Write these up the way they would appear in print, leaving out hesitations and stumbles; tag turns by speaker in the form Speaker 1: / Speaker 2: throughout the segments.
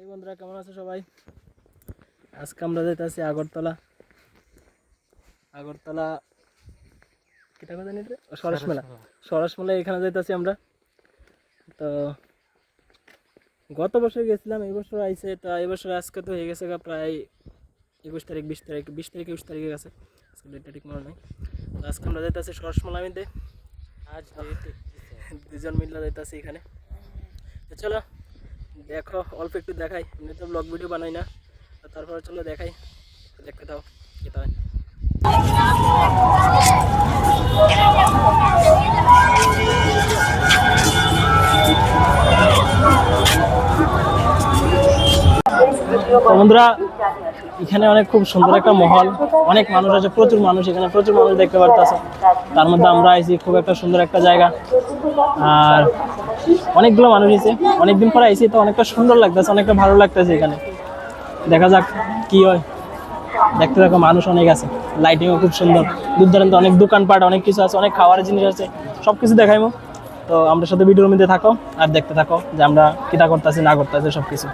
Speaker 1: এই বন্ধুরা কেমন আছো সবাই? আজকে আমরা যাইতেছি আগরতলা। আগরতলা কিটা কথা জানি রে, সরস মেলা। সরস মেলা এখানে যাইতেছি আমরা। তো গত বছর গেছিলাম, এই বছর আইছে। তো এই বছর আজকে তো হয়ে গেছে প্রায় 21 তারিখ 20 তারিখ 20 তারিখ 21 তারিখে গেছে, আজকে ডেটটা ঠিক মনে নাই। তো আজকে আমরা যাইতেছি সরস মেলা মিতে, আজ দুজন মিলে যাইতেছি এখানে। তো চলো দেখো, অল্প একটু দেখাই, এমনি তো ব্লগ ভিডিও বানাই না, তারপরে চলো দেখাই, দেখতে দাও কেটা হয়। বন্ধুরা এখানে অনেক খুব সুন্দর একটা মহল, অনেক মানুষ আছে, প্রচুর মানুষ, এখানে প্রচুর মানুষ দেখতে পারতেছে। তার মধ্যে আমরা আইছি, খুব একটা সুন্দর একটা জায়গা, আর অনেকগুলো মানুষ এসে অনেকদিন পরে আইছি, তো অনেকটা সুন্দর লাগতেছে, অনেকটা ভালো লাগতেছে। এখানে দেখা যাক কি হয়, দেখতে দেখো মানুষ অনেক আছে, লাইটিংও খুব সুন্দর, দূর দূরান্ত অনেক দোকানপাট, অনেক কিছু আছে, অনেক খাওয়ার জিনিস আছে, সব কিছু দেখাইবো। তো আমরা সাথে ভিডিওর মধ্যে থাকো আর দেখতে থাকো যে আমরা কিটা করতেছি না করতেছি সব কিছু।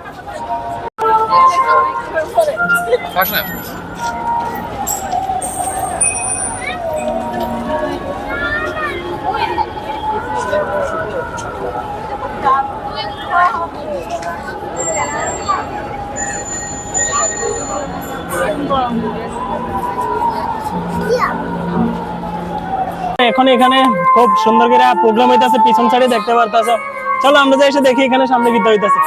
Speaker 1: এখন এখানে খুব সুন্দর করে প্রোগ্রাম হইতাছে, পিছন সাইডে দেখতে পারতাছো। চলো আমরা যাই এসে দেখি এখানে সামনে বিদ্যা হইতাছে।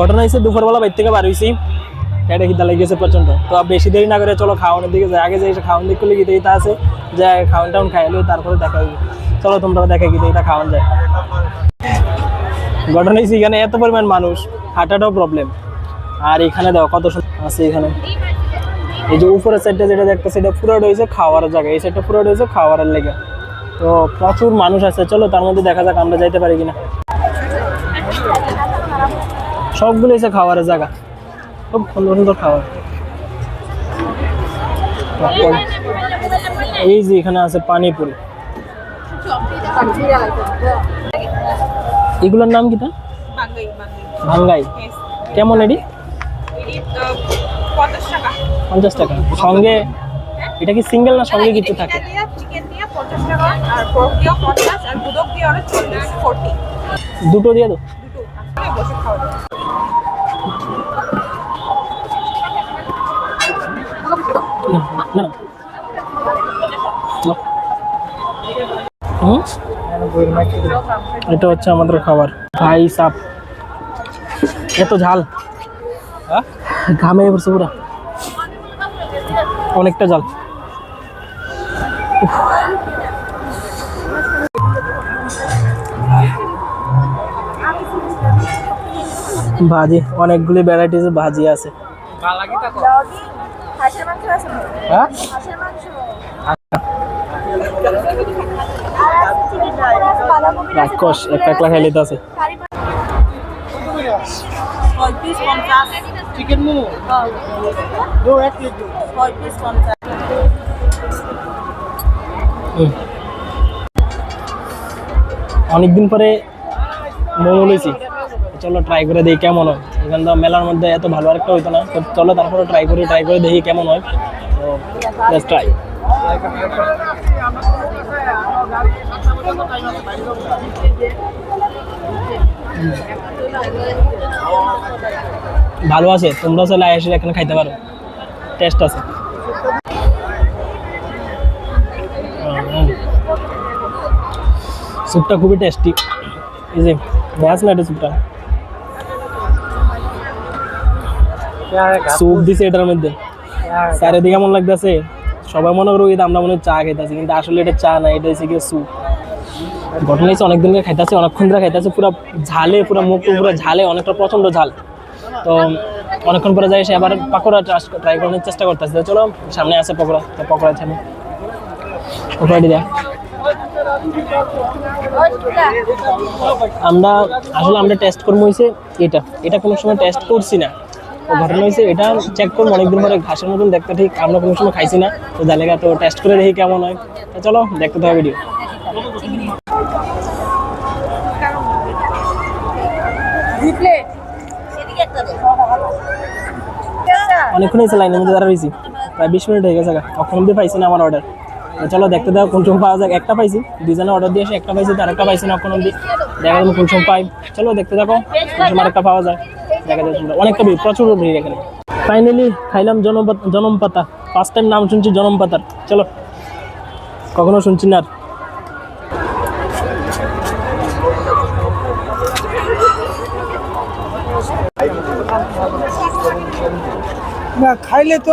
Speaker 1: ঘটনা হয়েছে দুপুরবেলা বাইর থেকে বার হয়েছি, এটা খিদা লেগেছে প্রচন্ড। তো বেশি দেরি না করে চলো খাওয়ানোর দিকে যাই। আগে যে খাওয়ান দিক করলে গীতা ইতা আছে, যে খাওয়ান টাউন খাইলে তারপরে দেখা হইবে। চলো তোমরা দেখা গীতা এটা খাওয়ান যায়। ঘটনা হয়েছে এখানে এত পরিমাণ মানুষ, হাঁটাটাও প্রবলেম। আর এখানে দেখো কত আছে, এখানে এই যে উপরের সাইডটা যেটা দেখতেছে এটা পুরো রয়েছে খাওয়ার জায়গা, এই সাইডটা পুরো রয়েছে খাওয়ারের লেগে। তো প্রচুর মানুষ আছে, চলো তার মধ্যে দেখা যাক আমরা যাইতে পারি কিনা। সবগুলো এসে খাওয়ারের জায়গা, খুব সুন্দর সুন্দর খাবার। এই যে এখানে আছে পানিপুরি, এগুলোর নাম কিটা? ভাঙ্গাই। কেমন এটি? 50 টাকা সঙ্গে। এটা কি সিঙ্গেল না সঙ্গে কিছু থাকে? দুটো দিয়ে দাও। না এটা হচ্ছে আমাদের খাবার। ভাই সাপ এত ঝাল, ঘামে পড়ছে পুরা, অনেকটা ঝাল। ভাজি, অনেকগুলি ভ্যারাইটিস ভাজি আছে। রাক্ষস একটা একলা খাইলে তো আছে। অনেকদিন পরে মোমো লইছি, চলো ট্রাই করে দেখি কেমন হয়। এখান তো মেলার মধ্যে এত ভালো একটা হইতো না, তো চলো তারপরে ট্রাই করে দেখি কেমন হয়। তো লেটস ট্রাই। ভালো আছে, তোমরা চলে এসে এখানে খাইতে পারো, টেস্ট আছে। স্যুপটা খুবই টেস্টি, এই যে গ্যাস না এটা স্যুপটা, স্যুপ দিছে এটার মধ্যে, চারিদিকে কেমন লাগতেছে, সবাই মনে করো ঈদ আমরা মনে হয় চা খাইতেছি, কিন্তু আসলে এটা চা না, এটা হচ্ছে গিয়ে স্যুপ। ঘটনা হচ্ছে অনেকদিন ধরে খাইতেছি, অনেকক্ষণ ধরে খাইতেছি, পুরো ঝালে, পুরো মুখ পুরো ঝালে, অনেকটা প্রচন্ড ঝাল। তো অনেকক্ষণ পরে যাই, সে আবার পকোড়া ট্রাই করার চেষ্টা করতেছে। চলো সামনে আছে পকোড়া, তো পকোড়া ছাড়ি, পকোড়া দিয়ে আমরা টেস্ট করবো হয়েছে এটা কোনো সময় টেস্ট করছি না। তো ঘটনা হয়েছে এটা চেক করবো অনেকদিন পরে, ঘাসের মতন দেখতে, ঠিক আমরা কোনো সময় খাইছি না, তো জায়গা তো টেস্ট করে দেখি কেমন হয়। তো চলো দেখতে তো ভিডিও। অনেকক্ষণ হয়েছে লাইনের মধ্যে দাঁড়া রয়েছি, প্রায় 20 মিনিট হয়ে গেছে, কখন অব্দি পাইছি না আমার অর্ডার। চলো দেখতে দাও কোন সময় পাওয়া যায়। একটা পাইছি, দুজনে অর্ডার দিয়ে এসে একটা পাইছি, আর একটা পাইছি না এখন অব্দি, দেখা যাবে কোন সময় পাই। চলো দেখতে থাকো কোন সময় একটা পাওয়া যায়, দেখা যাবে। অনেকটা ভিড়, প্রচুর ভিড় এখানে। ফাইনালি খাইলাম জনম পাতা, ফার্স্ট টাইম নাম শুনছি জনম পাতার। চলো, কখনো শুনছি না।
Speaker 2: খাইলে তো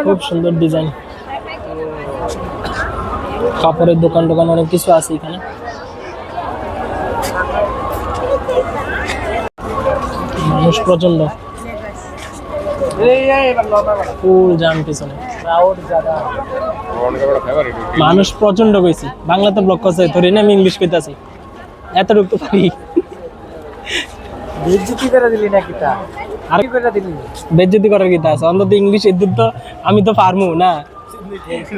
Speaker 1: খুব সুন্দর ডিজাইন, কাপড়ের দোকান অনেক কিছু আছে এখানে। মানুষ প্রচন্ড, ফুল জাম পিছনে, মানুষ প্রচন্ড কইছি। বাংলাতে ব্লক করছে, ধরে না আমি ইংলিশ কইতাছি, এতটুকু তো পারি।
Speaker 2: বেজ্জতি করে দিলি নাকি তা?
Speaker 1: আর কি করে দিলি? বেজ্জতি করার কি আছে? অন্তত ইংলিশ এদুর তো আমি তো পারমু না।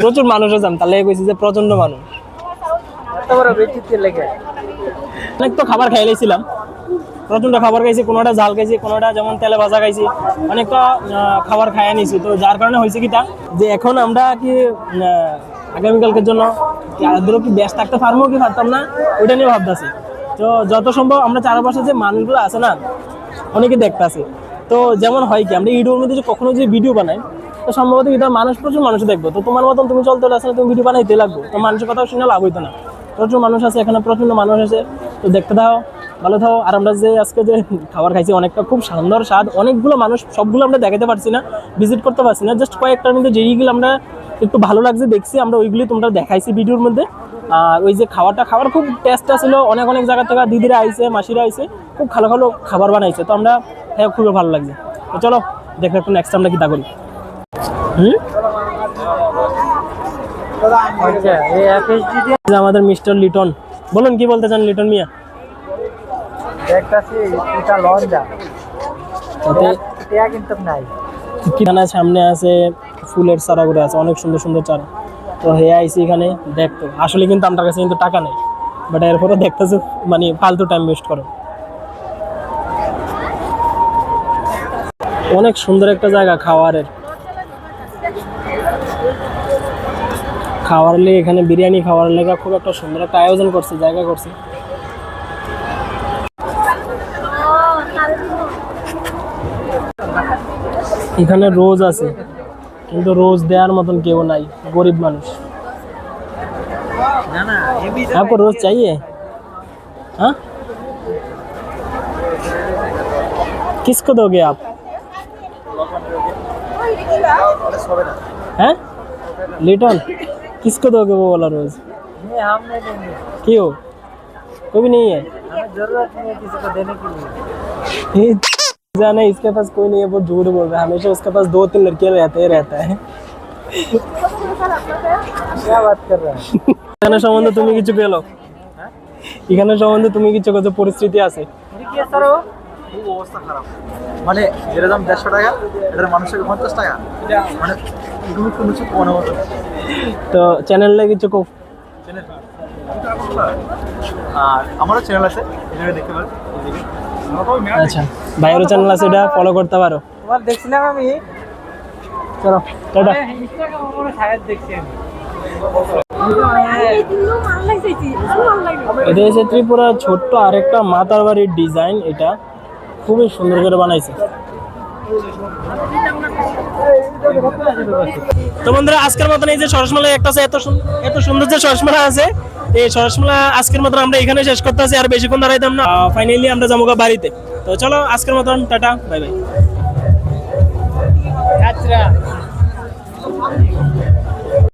Speaker 1: প্রচুর মানুষ আছে, তাহলে কইছি যে প্রচন্ড মানুষ।
Speaker 2: এত বড় বেজ্জতি লেগে
Speaker 1: অনেক তো খাবার খাইলাইছিলাম, প্রচন্ড খাবার খাইছি, কোনোটা ঝাল খাইছি, কোনোটা যেমন তেলে ভাজা খাইছি, অনেকটা খাবার খাইয়া নিয়েছি। তো যার কারণে হয়েছে কি তা, যে এখন আমরা কি আগামীকালকের জন্য আদৌ কি ব্যস্ত থাকতে পারবো কি পারতাম না, ওইটা নিয়ে ভাবতেছি। তো যত সম্ভব আমরা চারপাশে যে মানুষগুলো আছে না, অনেকে দেখতেছি। তো যেমন হয় কি, আমরা ভিডিওর মধ্যে যে কখনো যে ভিডিও বানাই, তো সম্ভবত এটা মানুষ, প্রচুর মানুষ দেখবো। তো তোমার মতন তুমি চলতে আসলে তুমি ভিডিও বানাইতে লাগবো, তো মানুষের কথা শুনে লাভ হইতো না। প্রচুর মানুষ আছে এখানে, প্রচন্ড মানুষ আছে। তো দেখতে দাও, ভালো থাও। আর আমরা যে আজকে যে খাবার খাইছি, অনেকটা খুব সুন্দর স্বাদ, অনেকগুলো মানুষ, সবগুলো আমরা দেখাতে পারছি না, ভিজিট করতে পারছি না। জাস্ট কয়েকটার মধ্যে যেইগুলো আমরা একটু ভালো লাগছে দেখছি, আমরা ওইগুলি তোমরা দেখাইছি ভিডিওর মধ্যে। আর ওই যে খাবার খুব টেস্ট ছিল, অনেক জায়গা থেকে দিদিরা আইছে, মাসিরা আইছে, খুব ভালো খাবার বানাইছে। তো আমরা হ্যাঁ খুবই ভালো লাগছে। তো চলো দেখো একটু নেক্সট আমরা কি তা করি। আমাদের মিস্টার লিটন, বলুন কি বলতে চান লিটন মিয়া? সামনে আছে ফুলের চারা করে আছে, অনেক সুন্দর সুন্দর চারা। তো হে আইসি এখানে দেখতো, আসলে কিন্তু আমার কাছে কিন্তু টাকা নেই, বাট এরপরে দেখতেছে মানে ফালতু টাইম ওয়েস্ট করো। অনেক সুন্দর একটা জায়গা খাওয়ার লেগে, এখানে বিরিয়ানি খাওয়ার লেগে খুব একটা সুন্দর একটা আয়োজন করছে, জায়গা করছে। এখানে রোজ আছে, কিন্তু রোজ দেওয়ার মতন কেউ নাই, গরিব মানুষ। आपको रोज चाहिए? हाँ, किसको दोगे आप? हैं लिटन, किसको दोगे वो वाला रोज?
Speaker 2: हम नहीं देंगे।
Speaker 1: क्यों? कोई भी नहीं है?
Speaker 2: हमें जरूरत नहीं है किसी को देने के लिए।
Speaker 1: जाना, इसके पास कोई नहीं है, वो झूठ बोल रहा है। हमेशा उसके पास 2-3 लड़कियां रहता है।
Speaker 2: क्या बात कर रहा है?
Speaker 1: এখানে সম্বন্ধে তুমি কিছু পেলো? এখানে সম্বন্ধে তুমি কিছু কত পরিস্থিতি আছে?
Speaker 2: খুব অবস্থা খারাপ, মানে এর দাম 150 টাকা, এটার মানুষের 50 টাকা, মানে তুমি কোনো কিছু মনে হতো।
Speaker 1: তো চ্যানেলে কিছু কো,
Speaker 2: আর আমারও চ্যানেল আছে, এখানে দেখতে পারো।
Speaker 1: আচ্ছা, ভাইয়েরও চ্যানেল আছে, এটা ফলো করতে পারো।
Speaker 2: তোমার দেখছিলাম আমি,
Speaker 1: চলো টাটা।
Speaker 2: ইনস্টাগ্রাম উপরে ছায়া দেখছি আমি।
Speaker 1: এটা হচ্ছে ত্রিপুরা ছোট্ট আরেকটা মাতার বাড়ির ডিজাইন, এটা খুবই সুন্দর করে বানাইছে। তো বন্ধুরা আজকের মতন এই যে সরসমলা একটা আছে, এত সুন্দর যে সরসমলা আছে, এই সরসমলা আজকের মতন আমরা এখানে শেষ করতে আছি, আর বেশিক্ষণ দাঁড়াইতাম না। ফাইনালি আমরা যাবো বাড়িতে। তো চলো আজকের মতন টাটা, বাই বাই।